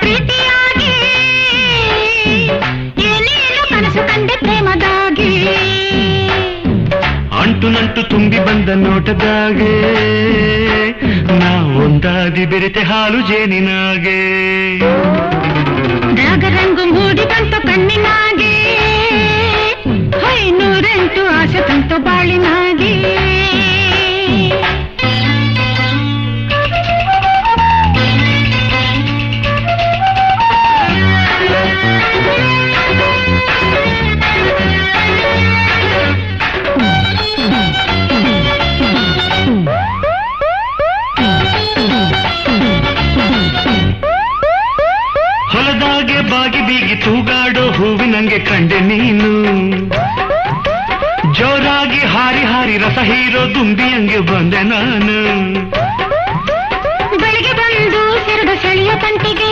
ಪ್ರೀತಿಯಾಗಿ ಏನೇನು ಕನಸು ಕಂಡೆ ಪ್ರೇಮದಾಗಿ ಅಂಟು ನಂಟು ತುಂಬಿ ಬಂದ ನೋಟದಾಗೆ ನಾವೊಂದಾದಿ ಬೆರೆತೆ ಹಾಲು ಜೇನಿನಾಗೆ ರಾಗರಂಗು ಮೂಡಿ ಬಂತು ಕಣ್ಣಿನಾಗೆ ನೂರೆಂಟು ಆಸೆ ತಂತು ಬಾಳಿನಾಗೆ ಹೊಲದಾಗೆ ಬಾಗಿ ಬೀಗಿ ತೂಗಾಡೋ ಹೂವಿನಂಗೆ ಕಂಡೆ ನೀನು ಜೋರಾಗಿ ಹಾರಿ ಹಾರಿ ರಸ ಹೀರೋ ದುಂಬಿಯಂಗೆ ಬಂದೆ ನಾನು ಬೆಳಿಗ್ಗೆ ಬಂದು ಸೆರಡು ಸೆಳೆಯ ತಂಟಿಗೆ